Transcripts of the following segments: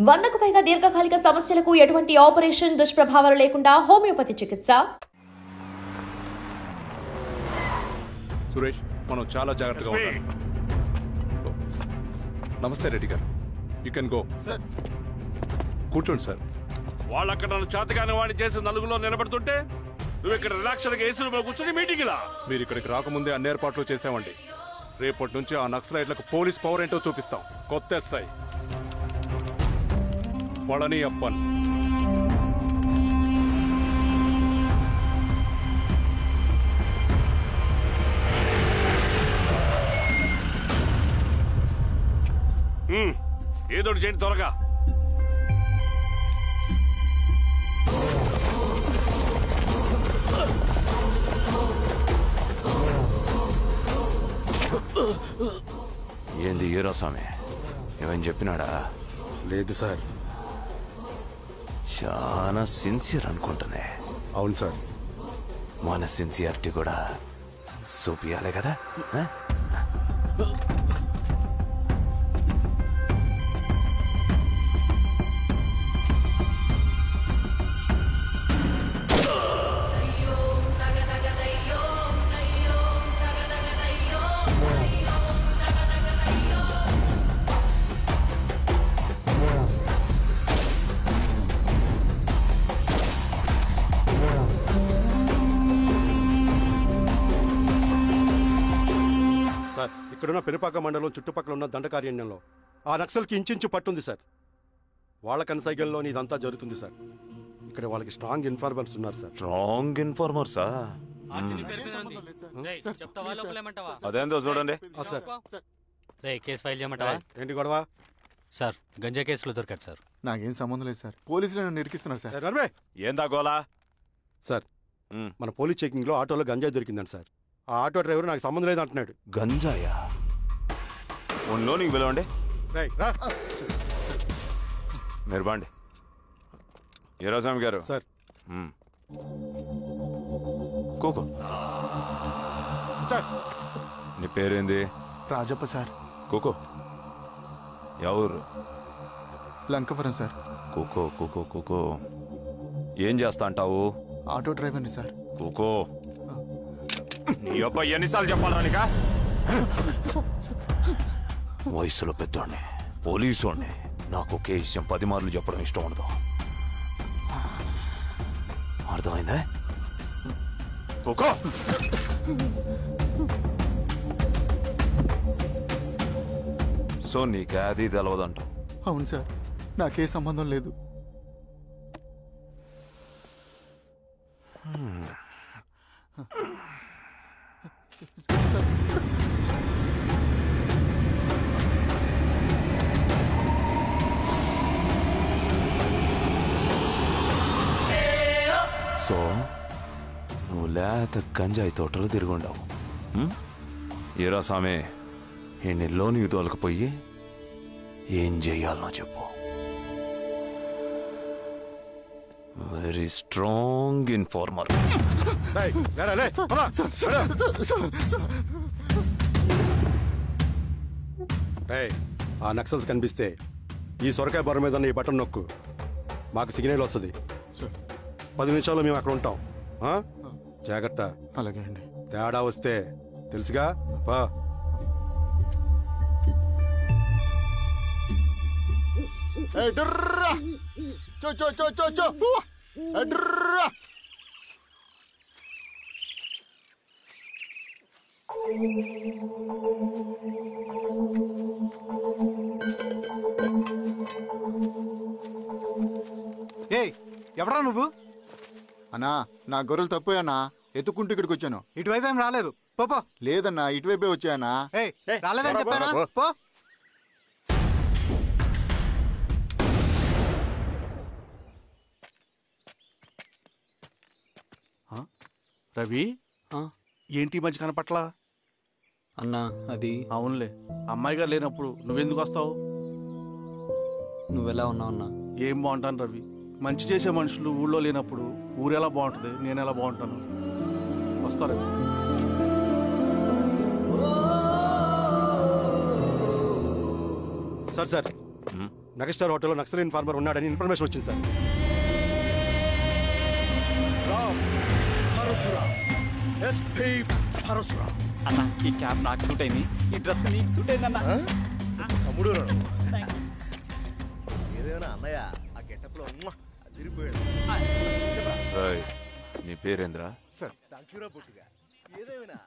100కు పైగా దీర్ఘకాలిక సమస్యలకు ఎటువంటి ఆపరేషన్ దుష్ప్రభావాలు లేకుండా హోమియోపతి చికిత్స. సురేష్, మనం చాలా జాగ్రత్తగా ఉండాలి. నమస్తే రెడ్డి గారు, యూ కెన్ గో. కూర్చోండి సార్. వాళ్ళు అక్కడ నన్ను చేతగానే వాడిని చేసి నలుగులో నిలబడుతుంటే నువ్వు ఇక్కడ రిలాక్స్గా ఏసీ రూమ్లో కూర్చొని మీటింగ్ ఇలా. మీరు ఇక్కడికి రాకముందే అన్ని ఏర్పాట్లు చేసామండి. రేపటి నుంచి ఆ నక్సలైట్లకు పోలీస్ పవర్ ఏంటో చూపిస్తాం. కొత్త ఎస్ఐ పళని అప్పన్. ఏదోటి చేయండి త్వరగా. ఏంది ఈరోసామి ఏమని చెప్పినాడా? లేదు సార్. చాలా సిన్సియర్ అనుకుంటున్నా. అవును సార్. మన సిన్సియారిటీ కూడా చూపియాలి కదా. ఇక్కడున్న పెనుపాక మండలం చుట్టుపక్కల ఉన్న దండకారణ్యంలో ఆ నక్సల్కి ఇంచుంచు పట్టుంది సార్. వాళ్ళ కనసైగల్లో ఇదంతా జరుగుతుంది సార్. ఇక్కడ వాళ్ళకి స్ట్రాంగ్ ఇన్ఫార్మర్స్ ఉన్నారు సార్. స్ట్రాంగ్ ఇన్ఫార్మర్సా? అదేందో చూడండి. కేసు ఫైల్ చేయమంటావా? ఏంటి గొడవ సార్? గంజా కేసులో దొరికాడు సార్. నాకేం సంబంధం లేదు సార్. పోలీసులు నన్ను నిరికిస్తున్నారు సార్. ఏందా గోలా? సార్, మన పోలీస్ చెకింగ్ లో ఆటోలో గంజాయి దొరికిందండి సార్. ఆ ఆటో డ్రైవర్ నాకు సంబంధం లేదు అంటున్నాడు. గంజాయా? ఒంట్లో నీకు పిలవండి. మీరు బాండి. ఈరోజామి గారు సార్. కూకో. నీ పేరేంది? రాజప్ప సార్. కూకో. ఎవరు? లంకవరం సార్. కూకో కూకో కూకో. ఏం చేస్తా అంటావు? ఆటో డ్రైవర్ని సార్. కూకో. నీ అబ్బాయి ఎన్నిసార్లు చెప్పాలా నీకా? వయసులో పెద్దోడిని, పోలీసోడిని, నాకు ఒకే విషయం 10 మార్లు చెప్పడం ఇష్టం ఉండదు. అర్థమైందా? కూకో. సో నీకే అది తెలవదంట? అవును సార్, నాకే సంబంధం లేదు. సో నువ్వు లేత గంజాయి తోటలు తిరుగుండవు. ఏరా సామే, ఈ నెలలో నీకు తోలకపోయి ఏం చెయ్యాలనో చెప్పు. Very strong informer. ఆ నక్సల్స్ కనిపిస్తే ఈ సొరకాయ బొర మీద ఈ బటన్ నొక్కు, మాకు సిగ్నల్ వస్తుంది. 10 నిమిషాల్లో మేము అక్కడ ఉంటాం. జాగ్రత్త. అలాగే అండి. తేడా వస్తే తెలుసుగా. ఎవరా నువ్వు? అన్నా, నా గొర్రెలు తప్పోయన్నా, ఎత్తుకుంటూ ఇక్కడికి వచ్చాను. ఇటువైపు ఏం రాలేదు. పో. లేదన్నా, ఇటువైపే వచ్చాయన్నా. రాలేదని చెప్పానా? పో. రవి, ఏంటి మధ్య కనపట్ల? అన్నా అది. అవునులే, అమ్మాయి గారు లేనప్పుడు నువ్వెందుకు వస్తావు? నువ్వెలా ఉన్నావు అన్నా? ఏం బాగుంటాను రవి, మంచి చేసే మనుషులు ఊళ్ళో లేనప్పుడు ఊరెలా బాగుంటుంది, నేను ఎలా బాగుంటాను? వస్తారా? సార్ మెగాస్టార్ హోటల్లో నక్సల్ ఇన్ఫార్మర్ ఉన్నాడని ఇన్ఫర్మేషన్ వచ్చింది సార్. అన్న ఈ క్యాప్ నాకు సూట్ అయింది, ఈ డ్రెస్ నీకు సూట్ అయింది అన్న. తమ్ముడు ఏదైనా అన్నయ్య ఆ గెటప్ లో నీ పేరేంద్రా? సార్ థాంక్యూరా పొట్టిగా. ఏదేమైనా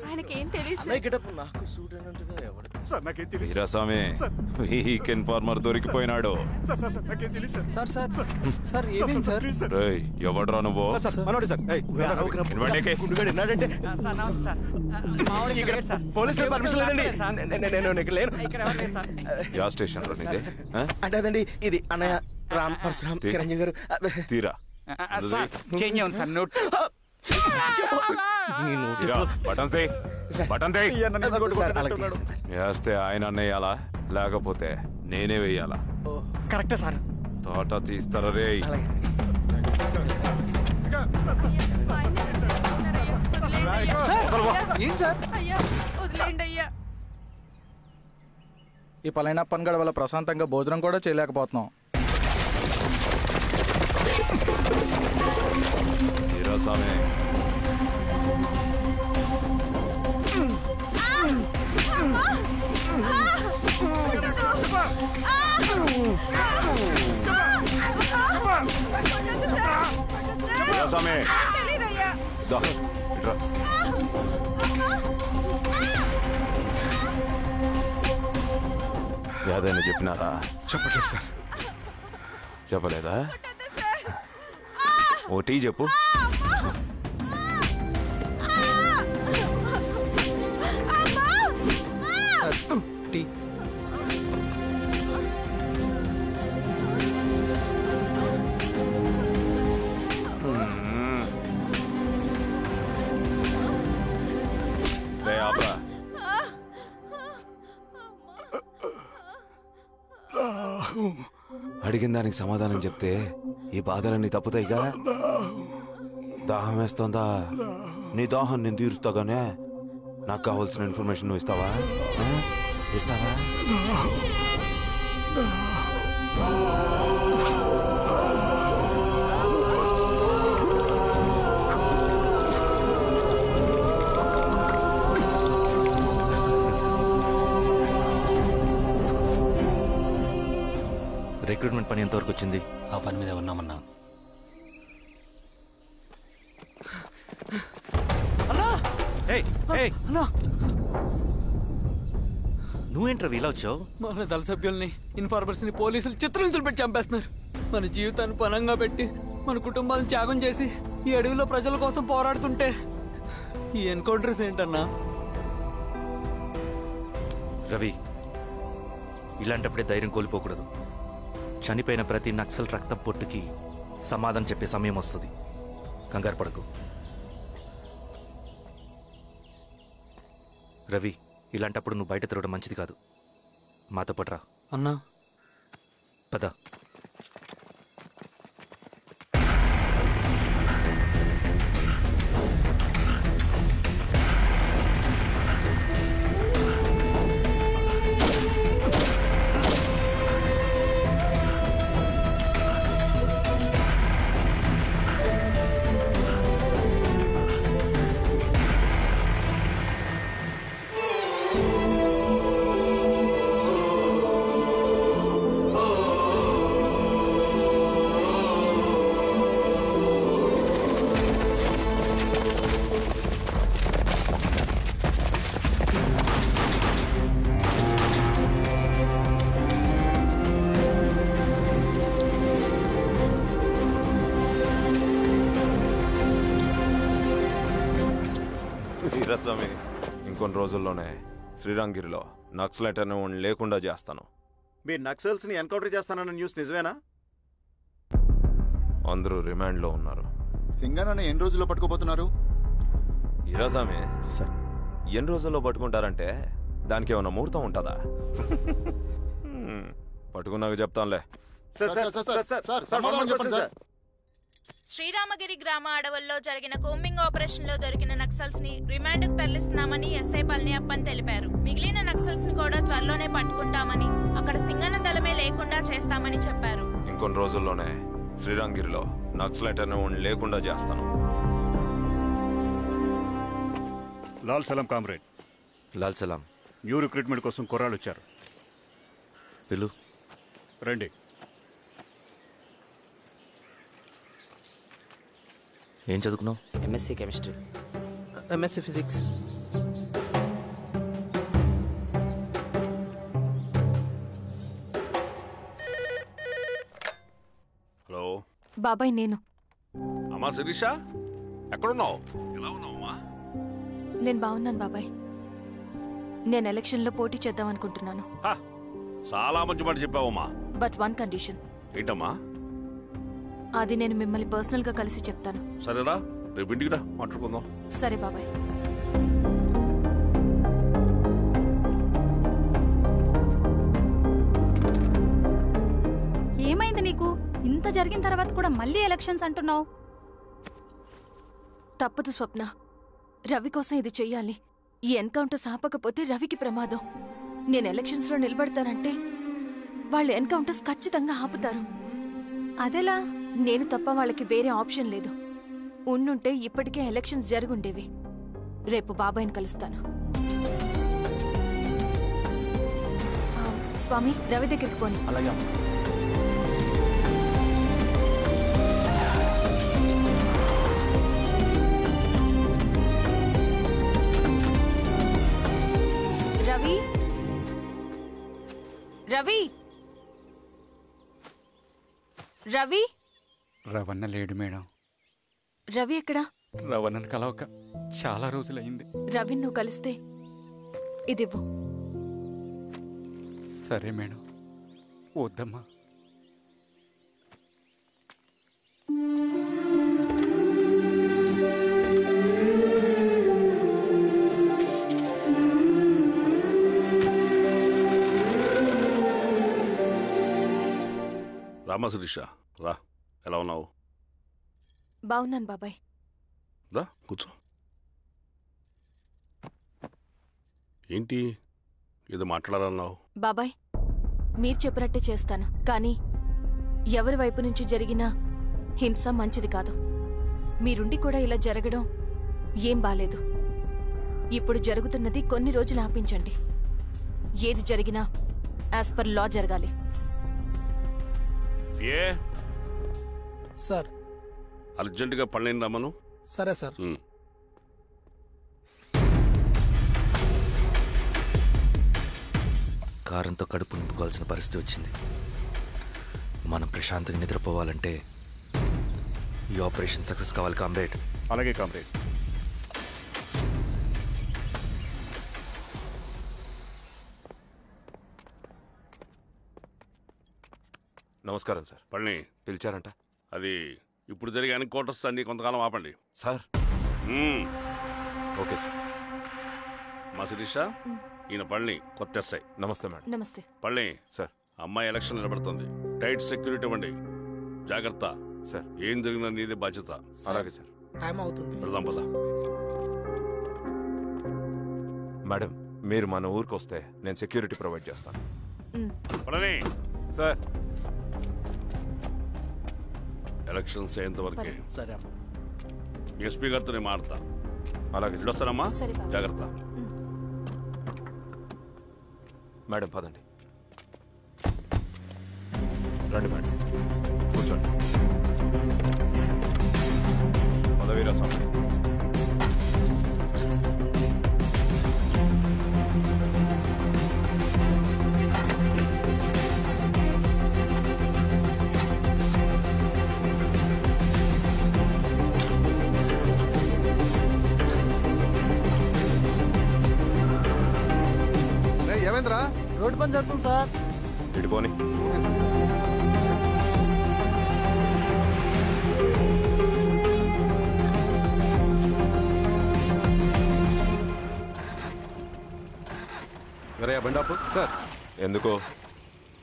ఆయనకి ఏం తెలియదు గెటప్ నాకు సూట్ అయినట్టుగా ఎవరు సార్ నాకేం తెలియదు వీరాస్వామి, వీక్ ఇన్ఫార్మర్ దొరికిపోయినాడు. సార్. సార్ నాకేం తెలియదు సార్. సార్ సార్ సార్ ఏమేం సార్? రేయ్, ఎవడ్రా నువ్వు? మనోడి సార్. గుండుగాడు విన్నాడంటే పోలీసులు పర్మిషన్ లేదండి, నేను ఇక్కడ లేను. యా స్టేషన్ లో నీదే? అంటే అదండి ఇది అన్నయ్య రామ్ పరశురామ్ చిరంజీవి గారు. తీరా చేంజ్ ఉంది సార్ నోట్. వేస్తే ఆయన అన్నయ్యాలా, లేకపోతే నేనే వెయ్యాలా? కరెక్టే సార్. తోట తీస్తారా రే? ఏం సార్? ఈ పలైన పనిగడ వల్ల ప్రశాంతంగా భోజనం కూడా చేయలేకపోతున్నాం. వీరాస్వామి, వీరాస్వామి ఏదైనా చెప్పినారా? చెప్పట్లేదు సార్. చెప్పలేదా? ఓ టీ చెప్పు. టీ. ఆపరా. అడిగిన దానికి సమాధానం చెప్తే ఈ బాధలన్నీ తప్పుతాయిగా. దాహం వేస్తోందా? నీ దాహం నేను తీరుస్తాగానే నాకు కావాల్సిన ఇన్ఫర్మేషన్ నువ్వు ఇస్తావా? ఇస్తావా? రిక్రూట్మెంట్ పని ఎంతవరకు వచ్చింది? ఆ పని మీద ఉన్నామన్నా. నువ్వేంట్రా ఇలా వచ్చావు? మన దళ సభ్యుల్ని, ఇన్ఫార్మర్స్ ని పోలీసులు చిత్రహింసలు పెట్టి చంపేస్తున్నారు. మన జీవితాన్ని పనంగా పెట్టి మన కుటుంబాలను త్యాగం చేసి ఈ అడవిలో ప్రజల కోసం పోరాడుతుంటే ఈ ఎన్కౌంటర్స్ ఏంటన్నా? రవి, ఇలాంటప్పుడే ధైర్యం కోల్పోకూడదు. చనిపోయిన ప్రతి నక్సల్ రక్తం పొట్టుకి సమాధానం చెప్పే సమయం వస్తుంది. కంగారు పడకు రవి. ఇలాంటప్పుడు నువ్వు బయట తిరగడం మంచిది కాదు. మాతో పట్రా అన్నా. పద. వీరాస్వామి, ఇంకొన్ని రోజుల్లోనే శ్రీరంగిరిలో నక్సలైట్ అనే లేకుండా చేస్తాను. మీరు నక్సల్స్ ని ఎన్కౌంటర్ చేస్తానన్న న్యూస్ నిజమేనా? అందరూ రిమాండ్లో ఉన్నారు. సింగన్న ఎన్ని రోజుల్లో పట్టుకోబోతున్నారు? వీరాస్వామి, ఎన్ని రోజుల్లో పట్టుకుంటారంటే దానికి ఏమన్నా ముహూర్తం ఉంటుందా? పట్టుకున్నాక చెప్తానులే. శ్రీరామగిరి గ్రామ అడవుల్లో జరిగిన కోంబింగ్ ఆపరేషన్ లో దొరికిన నక్సల్స్ ని రిమాండ్ కు తరలిస్తున్నామని ఎస్ఐ పళనియప్పన్ తెలిపారు. మిగిలిన నక్సల్స్ ని కూడా త్వరలోనే పట్టుకుంటామని, అక్కడ సింగన్న దళమే లేకుండా చేస్తామని చెప్పారు. ఇంకొన్ని రోజుల్లోనే శ్రీరంగిరిలో నక్సలైట్ అనే లేకుండా చేస్తాను. లాల్ సలాం కామ్రేడ్. లాల్ సలాం. న్యూ రిక్రూట్మెంట్ కోసం కుర్రాళ్ళు వచ్చారు. పిలు. రండి. ఏం చదువుకున్నావు? MSc chemistry. MSc physics. Hello బాబాయ్, నేను. అమ్మా శిరీష, ఎక్కడున్నావు? ఎలా ఉన్నావమ్మా? నేను బాగున్నాను బాబాయ్. నేను ఎలక్షన్లో పోటీ చేద్దాం అనుకుంటున్నాను. చాలా మంచి మాట చెప్పావమ్మా. But one condition. ఏంటమ్మా? అది నేను మిమ్మల్ని పర్సనల్గా కలిసి చెప్తాను. సరేరా, రేపు ఇంటికి రా, మాట్లాడుకుందాం. సరే బాబాయ్. ఏమైంది నీకు? ఇంత జరిగిన తర్వాత కూడా మళ్ళీ ఎలక్షన్స్ అంటున్నావు? తప్పదు స్వప్న. రవి కోసం ఇది చెయ్యాలి. ఈ ఎన్కౌంటర్స్ ఆపకపోతే రవికి ప్రమాదం. నేను ఎలక్షన్స్లో నిలబడతానంటే వాళ్ళు ఎన్కౌంటర్స్ ఖచ్చితంగా ఆపుతారు. అదెలా? నేను తప్ప వాళ్ళకి వేరే ఆప్షన్ లేదు. ఉండుంటే ఇప్పటికే ఎలక్షన్స్ జరుగుండేవి. రేపు బాబాయ్ని కలుస్తాను. స్వామి, రవి దగ్గరికి పోని. అలాగే. రవి, రవి, రవి. రవణ లేడు మేడం. రవి ఎక్కడా? రవణను కలవక చాలా రోజులైంది. రవి నువ్వు కలిస్తే ఇదివ్వు. సరే మేడం. వద్దమ్మా. రామా శిరీష, రా. ఎలా ఉన్నావు? బాగున్నాను బాబాయ్. దా కూర్చో. ఏంటి ఏదో మాట్లాడాలన్నావు? బాబాయ్, మీరు చెప్పినట్టే చేస్తాను. కానీ ఎవరి వైపు నుంచి జరిగిన హింస మంచిది కాదు. మీరుండి కూడా ఇలా జరగడం ఏం బాలేదు. ఇప్పుడు జరుగుతున్నది కొన్ని రోజులు ఆపించండి. ఏది జరిగినా యాజ్ పర్ లా జరగాలి. ఏ సార్, అర్జెంటుగా పళ్ళని రమ్మను. సరే సార్. కారంతో కడుపు నింపుకోవాల్సిన పరిస్థితి వచ్చింది. మనం ప్రశాంతంగా నిద్రపోవాలంటే ఈ ఆపరేషన్ సక్సెస్ కావాలి కామ్రేడ్. అలాగే కామ్రేడ్. నమస్కారం సార్. పళ్ళని పిలిచారంట. అది ఇప్పుడు జరిగే ఎన్కౌంటర్స్ అన్ని కొంతకాలం ఆపండి సార్. Okay sir. మా శిరీష, ఈయన పళ్ళని కొత్త ఎస్ఐ. నమస్తే మేడం. నమస్తే. పళ్ళని సార్. అమ్మాయి ఎలక్షన్ నిలబడుతుంది. టైట్ సెక్యూరిటీ ఇవ్వండి. జాగ్రత్త సార్. ఏం జరిగినా నీదే బాధ్యత. అలాగే సార్. టైం అవుతుంది. వెళ్దాం పద. మేడం, మీరు మన ఊరికి వస్తే నేను సెక్యూరిటీ ప్రొవైడ్ చేస్తాను. పళ్ళని సార్. ఎలక్షన్స్ అయ్యేంతవరకే. సరే అమ్మా. ఎస్పీ గారితో నేను మారుతా. అలాగే. వస్తానమ్మా, జాగ్రత్త. మేడం పదండి. రండి మేడం, కూర్చోండి. పదవీరా స్వామి. ఏమైందిరా? రోడ్డు పని జరుగుతుంది సార్. ఇటుపోని. వేరే బండాపు సార్. ఎందుకో?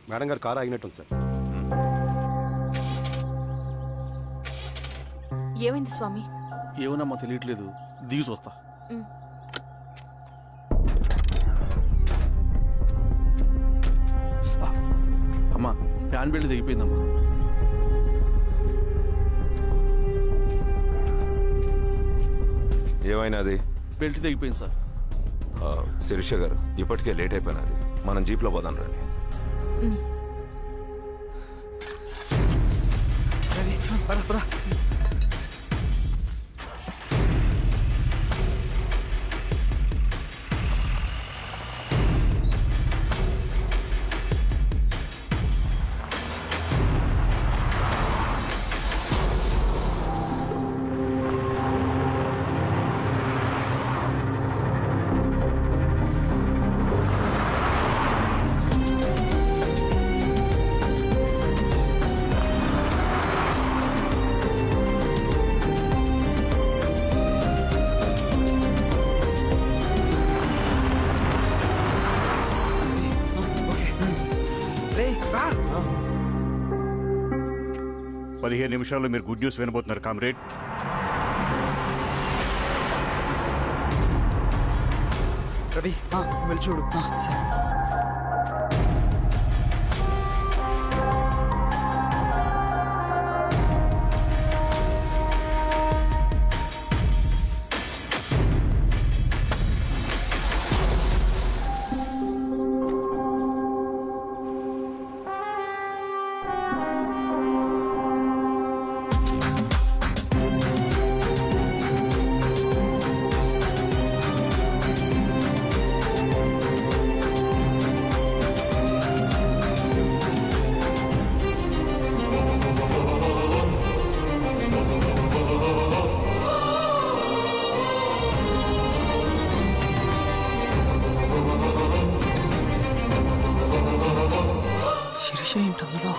మేడం గారు కారు ఆగినట్టుంది సార్. ఏమైంది స్వామి? ఏమోనమ్మా తెలియట్లేదు. దిగి చూస్తా. ఫ్యాన్ బెల్ట్ దిగిపోయిందమ్మా. ఏమైనాది? బెల్ట్ దిగిపోయింది సార్. శిరీష గారు, ఇప్పటికే లేట్ అయిపోయినది, మనం జీప్లో పోదాం రండి. పదిహేను నిమిషాల్లో మీరు గుడ్ న్యూస్ వినబోతున్నారు కామ్రేడ్. రవి వెళ్ళి చూడు. ఏంటందులో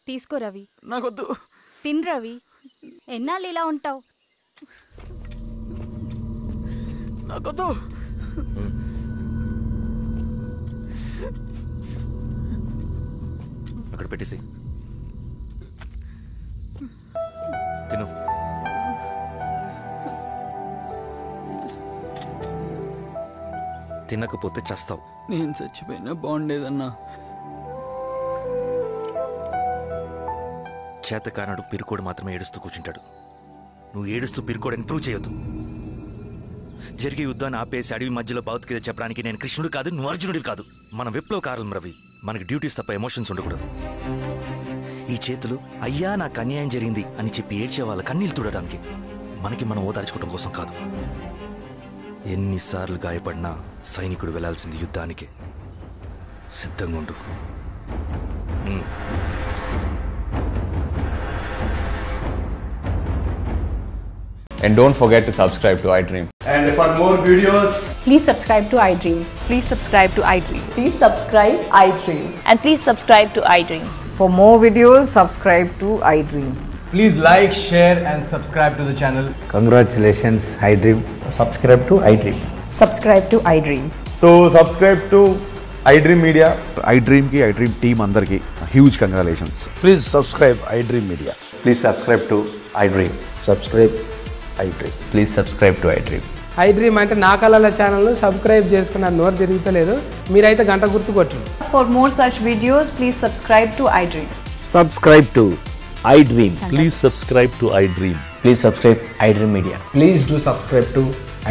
తీసుకో రవి. నాకొద్దు. తిన్ రవి, ఎన్నాళ్ళు ఇలా ఉంటావు? నాకొద్దు. అక్కడ పెట్టేసి తిను. తినకపోతే చస్తావు. నేను చచ్చిపోయినా బాగుండేదన్నా. చేతకానడు పిరుకోడు మాత్రమే ఏడుస్తూ కూర్చుంటాడు. నువ్వు ఏడుస్తూ పిరుకోడని ప్రూవ్ చేయొద్దు. జరిగే యుద్ధాన్ని ఆపేసి అడవి మధ్యలో బతుకిదే చెప్పడానికి నేను కృష్ణుడు కాదు, నువ్వు అర్జునుడివి కాదు. మన విప్లవకారులం రవి. మనకి డ్యూటీస్ తప్ప ఎమోషన్స్ ఉండకూడదు. ఈ చేతులు అయ్యా నాకు అన్యాయం జరిగింది అని చెప్పి ఏడ్చే వాళ్ళ కన్నీళ్ళు తుడడానికి, మనకి మనం ఓదార్చుకోవడం కోసం కాదు. ఎన్నిసార్లు గాయపడినా సైనికుడు వెళ్లాల్సింది యుద్ధానికి. సిద్ధంగా ఉండు. And don't forget to subscribe to iDream. And for more videos, please subscribe to iDream. Please subscribe to iDream. Please subscribe iDream. And please subscribe to iDream. For more videos, subscribe to iDream. Please like, share and subscribe to the channel. Congratulations, iDream. subscribe to iDream. Subscribe to iDream. So subscribe to iDream Media. iDream ki iDream team andarki huge congratulations. Please subscribe iDream Media. Please subscribe to iDream. Subscribe iDream. Please subscribe to iDream. iDream అంటే నా కళల channel subscribe చేసుకున్న నోరు తిరుగుతలేదు. మీరైతే గంట గుర్తు కొట్టండి. For more such videos, please subscribe to iDream. Subscribe to iDream. Please subscribe to iDream. Please subscribe iDream Media. Please do subscribe to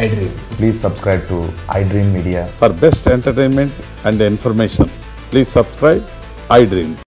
iDream. Please subscribe to iDream Media. For best entertainment and information, please subscribe iDream.